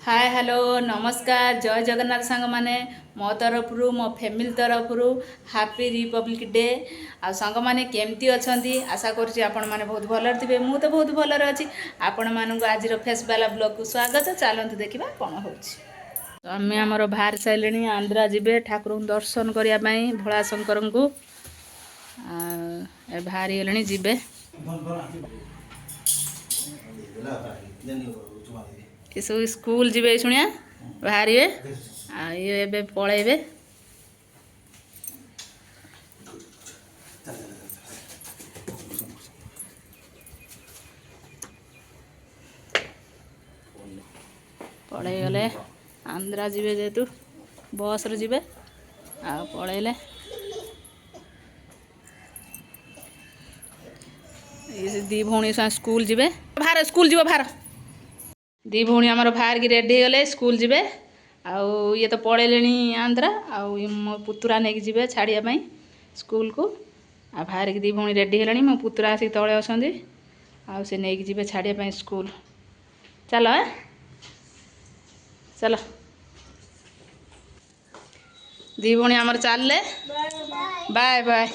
Hi hello नमस्कार जय जगन्नाथ सांग माने मो तरफ मो फैमिली तरफ हैप्पी रिपब्लिक डे आ सांग माने केमती अछंती आशा करूची आपण माने बहुत भलर थिबे मु तो बहुत भलर अछि आपण मानन आज फेस वाला ब्लॉग को स्वागत चलंतु देखिबा कोन होउची तो आमे हमर बाहर साइलेनी आंध्रा जिबे ठाकुर दर्शन करिया पई भोला शंकर को ए भारी गेलनी जिबे ये सब स्कूल जीवे शुणिया बाहर ये पलैबे पलै गले आंध्रा जीवे जेतु बस रे जीवे आ पलैले ये दी भौणी स्कूल जीवे बाहर स्कूल जीव बाहर दी भौणी आमर बाहर की रेडी गले स्कूल जीवे आउ ये तो पलैले आंध्रा आउ मो पुतुरा नहीं जीवे छाड़िया पाई स्कूल को आ बाहर की दी भौणी रेडी हेलानी मो पुतुरा आसिक तले अछंती आउ से नहीं जीवे छाड़िया पाई स्कूल चलो चलो दी भौणी आमर चलले बाय बाय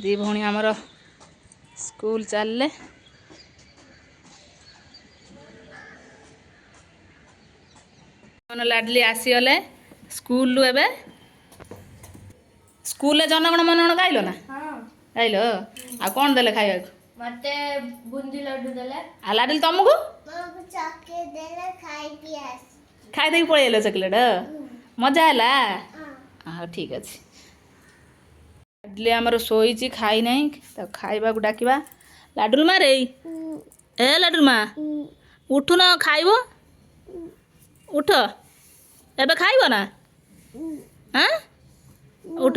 दी भौणी आमर स्कूल चलले लाडली आसीगले स्कूल एबे स्कूल रे जनगण मनगण गाइलो ना गाइलो आ कोन देले खाइबा मते बुंदी लड्डू देले आ लाडली तुमको चॉकलेट देले खाइ देई पळेलो चॉकलेट मजा हला हां ठीक अछि लाडली हमर सोईची खाई नहीं तो खाइबा को डाकिबा लाडुल मा रे ए लाडुल मा उठु ना खाइबो उठ एबे खाइबो ना हां उठ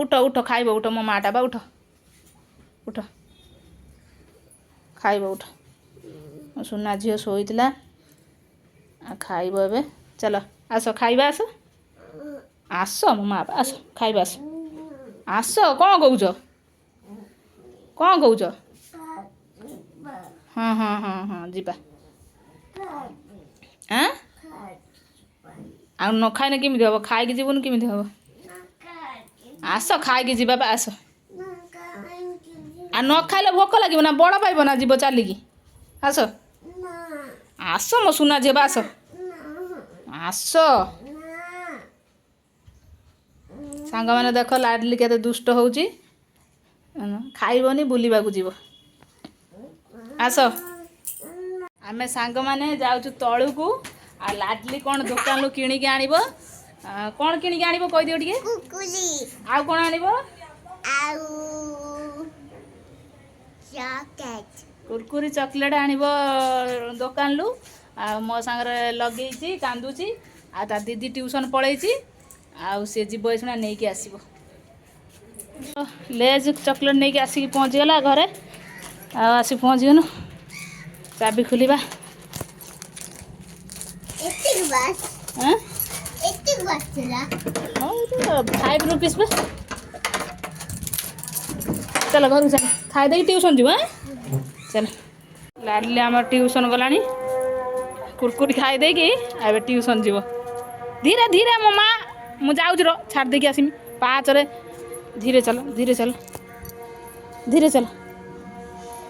उठ उठ खाइबो उठ मो माटा बा उठ उठ खाइबो उठ सुना झियो सोईतला आ खाइबो एबे चलो आसो खाइबा आसो आसो मो मा आसो खाइबा आसो आसो कौन कौच कौन कौच हाँ हाँ हाँ हाँ जीवा हाँ आ न खाइने केमिति हम खाइकी जीवन केमिति हम आस खाइकी जीवा बा आस आ न खाइले भोक लागिब ना बड़ पाइब ना जीव चलिकी आस आस मो सुना झील आस आस सांग मैंने देख लाडली के दुष्ट होउची खाइबनी बुलिबा को जीव आस आमे सांग माने जाउछु तळु को आ लाडली कोन दुकान लु किणी के आनिबो कोन किणी के आनिबो कहि दियो टिके कुकुली आ कोन आनिबो आउ चॉकलेट कुरकुरी चॉकलेट आनिबो दुकान लु आ मो संग लगेइची कांदुची आ ता दीदी ट्यूशन पळेइची आउ से जीव शुणा नहीं कि आसब लेज चॉकलेट नहीं कि आसिक पहुँच गला घरे आसी पहुँच गनु चाबी खोलिबा हाँ 5 रुपीस पे चल घर चल खाई दे ट्यूशन जीव चल लाडली आम ट्यूशन गलानी कुरकुरी खाई दे कि एबे ट्यूशन जीव धीरे धीरे मो माँ मु जाऊँ रो छाड़ देकी आसमी पाँच रे धीरे चल धीरे चल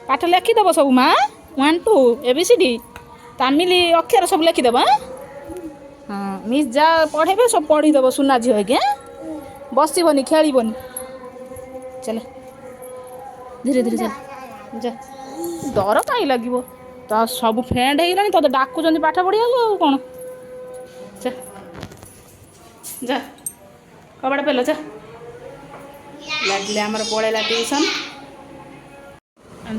पाठ लिखिदेव सब माँ 1 2 ABCD तामिल अक्षर सब लिखिदेव हाँ मिस जा पढ़ेबे सब पढ़ीदेव सुना झील है बसबनी खेलबनी चल धीरे धीरे चल जा डर कहीं लगे तो सब फ्रेंड हो तो डाकुं पाठ पढ़िया कौन चल जा कबाड़ पेलो जा लाडली आमर पड़ेला ट्यूशन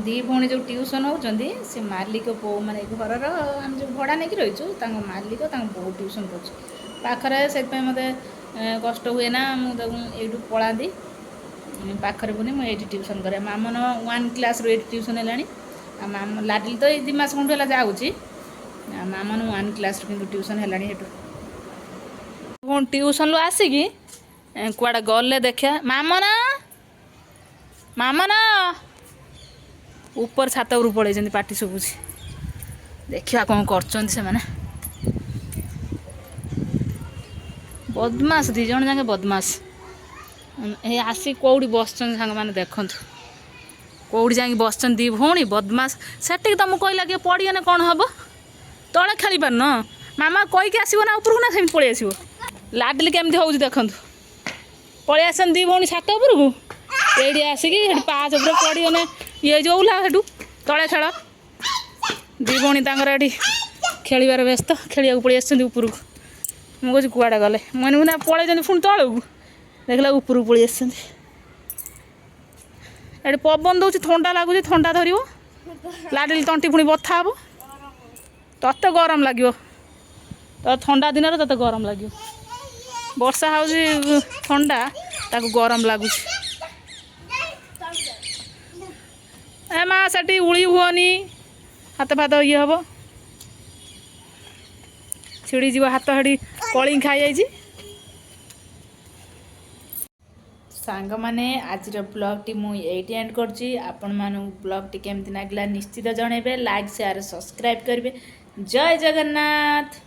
दी भौणी जो ट्यूशन होती से मालिक पो माने घर आम जो भड़ा नहीं रहीचु मालिक बो ट्यूशन कर मत कष्ट हुए ना मुझे पलाती पाखरे बुनी मुझे ट्यूशन करे मामन 1 क्लास रो ट्यूशन है माम लाडली तो 2 मास खंड जाऊँगी मामन 1 क्लास कि ट्यूशन है ट्यूशन लो आसिकी कुआड़े गले देखा मामना मामना ऊपर छात उपरू पड़े पाटी शुभुची देखिया कौन कर बदमाश दी जन जाके बदमाश ये आसी कौड़ी बसन सांग मैंने देखु कौड़ी जाकि बसन दी भौणी बदमाश से तुमको कहला कि पड़गने कौन हम तले खेली पार न मामा कहीकि आसो ना उपरकू ना सेम पलि आस लाडली केमती हो देखु पलि आसन दी भौणी छात उपरकू ये आसिकी पाँच उपर पड़गने ये जो ओला से तले खेल दी भौणी ये खेलार व्यस्त खेल पलि आसपरकू मुझे कुआड़े गले मैंने ना पलि पुणी तलू देखला उपरकू पलि आस पवन दौर थंडा लगुच थंडा धर लाडली तंटी पुणी बथा हे तत्ते गरम लगे तो ठंडा दिन तत्ते गरम लगे वर्षा हो ठंडा ताक गरम लगुच ए माँ से उड़ी हुअनी हाथ फात ये हम छिड़ी हाथ हेटी कली खाई जाइए सांग माने आज ब्लॉग टी मुझे ये एंड करची आपण मानू ब्लॉग टी केमती लागला निश्चित जनइबे लाइक शेयर सब्सक्राइब करेंगे जय जगन्नाथ।